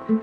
Do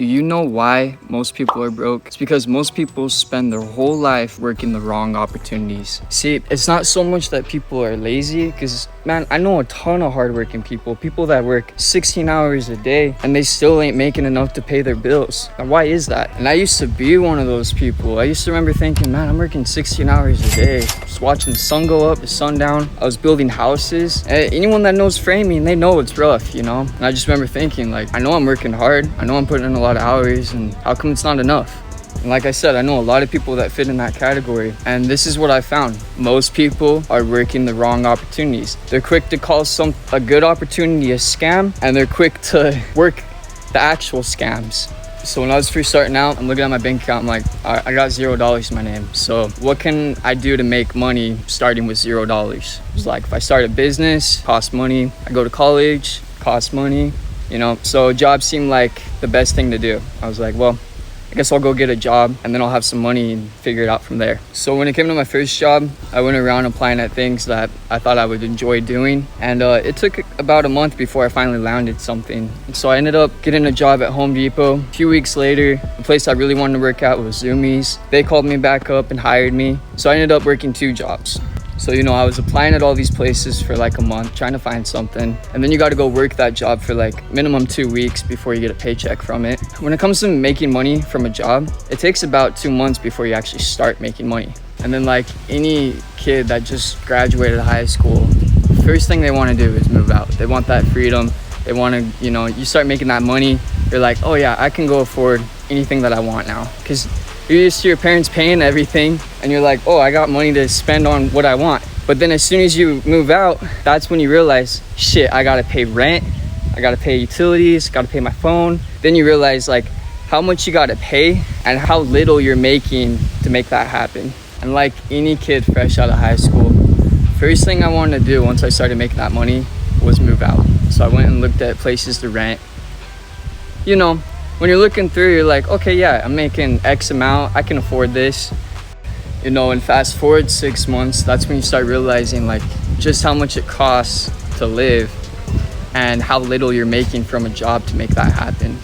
you know why most people are broke? It's because most people spend their whole life working the wrong opportunities. See, it's not so much that people are lazy, because man, I know a ton of hardworking people that work 16 hours a day and they still ain't making enough to pay their bills. And why is that? And I used to be one of those people. I used to remember thinking, man, I'm working 16 hours a day, just watching the sun go up, the sun down. I was building houses. Anyone that knows framing, they know it's rough, you know? And I just remember thinking, like, I know I'm working hard, I know I'm putting in a lot of hours, and how come it's not enough? And like I said, I know a lot of people that fit in that category, and this is what I found. Most people are working the wrong opportunities. They're quick to call a good opportunity a scam, and they're quick to work the actual scams. So when I was first starting out, I'm looking at my bank account, I'm like, I got $0 in my name. So what can I do to make money starting with $0? It's like, if I start a business, costs money. I go to college, costs money, you know? So a job seemed like the best thing to do. I was like, well, I guess I'll go get a job and then I'll have some money and figure it out from there. So when it came to my first job, I went around applying at things that I thought I would enjoy doing. And it took about a month before I finally landed something. And so I ended up getting a job at Home Depot. A few weeks later, the place I really wanted to work at was Zumiez. They called me back up and hired me. So I ended up working 2 jobs. So, you know, I was applying at all these places for like a month, trying to find something. And then you got to go work that job for like minimum 2 weeks before you get a paycheck from it. When it comes to making money from a job, it takes about 2 months before you actually start making money. And then like any kid that just graduated high school, first thing they want to do is move out. They want that freedom. They want to, you know, you start making that money. You're like, oh yeah, I can go afford anything that I want now. Because you're used to your parents paying everything and you're like, oh, I got money to spend on what I want. But then as soon as you move out, that's when you realize, shit, I gotta pay rent, I gotta pay utilities, gotta pay my phone. Then you realize like how much you gotta pay and how little you're making to make that happen. And like any kid fresh out of high school, first thing I wanted to do once I started making that money was move out. So I went and looked at places to rent. You know, when you're looking through, you're like, okay, yeah, I'm making X amount, I can afford this. You know, and fast forward 6 months, that's when you start realizing like just how much it costs to live and how little you're making from a job to make that happen.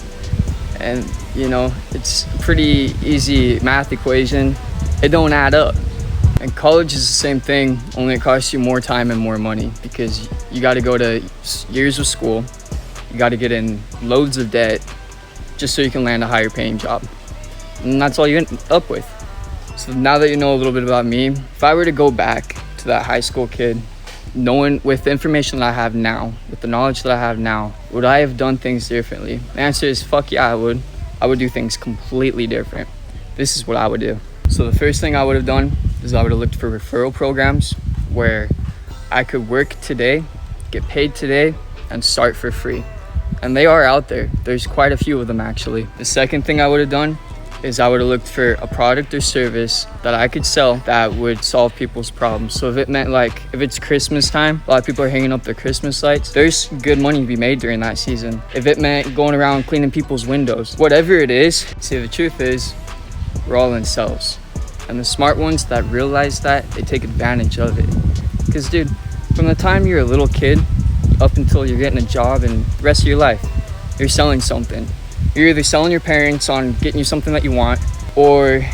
And, you know, it's a pretty easy math equation. It don't add up. And college is the same thing, only it costs you more time and more money because you got to go to years of school. You got to get in loads of debt just so you can land a higher paying job. And that's all you end up with. So now that you know a little bit about me, if I were to go back to that high school kid, knowing with the information that I have now, with the knowledge that I have now, would I have done things differently? The answer is fuck yeah, I would. I would do things completely different. This is what I would do. So the first thing I would have done is I would have looked for referral programs where I could work today, get paid today, and start for free. And they are out there. There's quite a few of them actually. The second thing I would have done is I would have looked for a product or service that I could sell that would solve people's problems. So if it meant like, if it's Christmas time, a lot of people are hanging up their Christmas lights, there's good money to be made during that season. If it meant going around cleaning people's windows, whatever it is, see, the truth is, we're all in sales. And the smart ones that realize that, they take advantage of it. Because dude, from the time you're a little kid up until you're getting a job and the rest of your life, you're selling something. You're either selling your parents on getting you something that you want, or,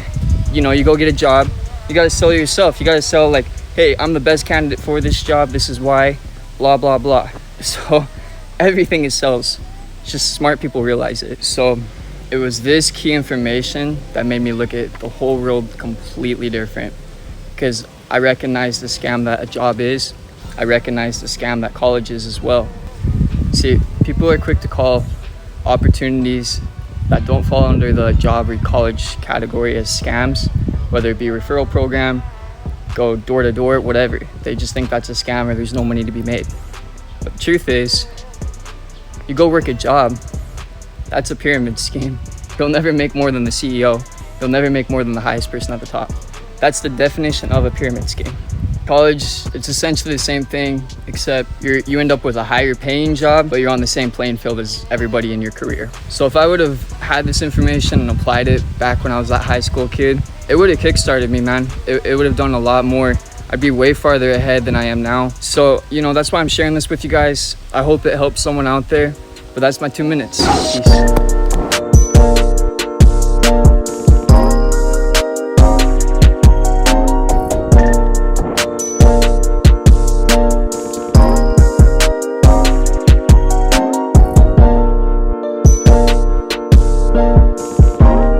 you know, you go get a job, you gotta sell yourself. You gotta sell like, hey, I'm the best candidate for this job, this is why, blah, blah, blah. So everything is sales. It's just smart people realize it. So it was this key information that made me look at the whole world completely different. Because I recognize the scam that a job is. I recognize the scam that college is as well. See, people are quick to call opportunities that don't fall under the job or college category as scams, whether it be a referral program, go door to door, whatever. They just think that's a scam or there's no money to be made. But the truth is, you go work a job, that's a pyramid scheme. You'll never make more than the CEO. You'll never make more than the highest person at the top. That's the definition of a pyramid scheme. College, it's essentially the same thing, except you end up with a higher paying job, but you're on the same playing field as everybody in your career. So if I would have had this information and applied it back when I was that high school kid, it would have kickstarted me, man. It would have done a lot more I'd be way farther ahead than I am now. So, you know, that's why I'm sharing this with you guys. I hope it helps someone out there. But that's my 2 minutes. Peace.